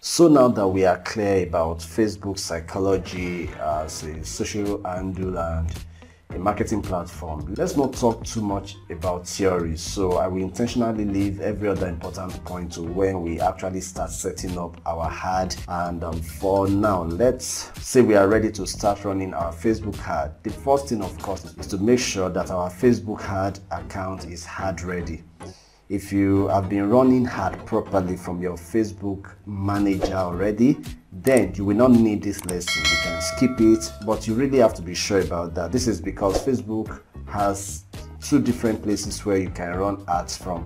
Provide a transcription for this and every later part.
So now that we are clear about Facebook psychology as a social handle and a marketing platform, let's not talk too much about theory. So I will intentionally leave every other important point to when we actually start setting up our ad. And for now, let's say we are ready to start running our Facebook ad. The first thing, of course, is to make sure that our Facebook ad account is ad ready. If you have been running ad properly from your Facebook manager already, then you will not need this lesson. You can skip it, but you really have to be sure about that. This is because Facebook has two different places where you can run ads from.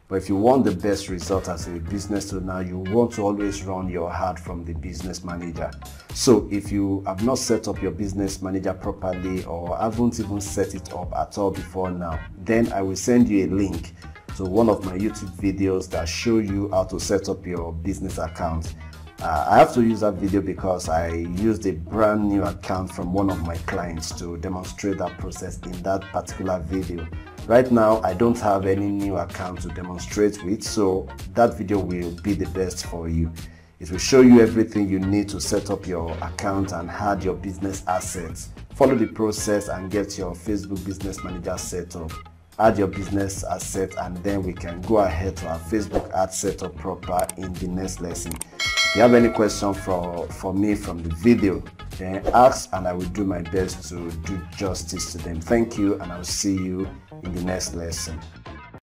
But if you want the best result as a business owner, you want to always run your ad from the business manager. So if you have not set up your business manager properly or haven't even set it up at all before now, then I will send you a link to one of my YouTube videos that show you how to set up your business account. I have to use that video because I used a brand new account from one of my clients to demonstrate that process in that particular video. Right now, I don't have any new account to demonstrate with, so that video will be the best for you. It will show you everything you need to set up your account and add your business assets. Follow the process and get your Facebook Business Manager set up. Add your business asset, and then we can go ahead to our Facebook ad setup proper in the next lesson. If you have any question for me from the video, then ask and I will do my best to do justice to them. Thank you, and I will see you in the next lesson.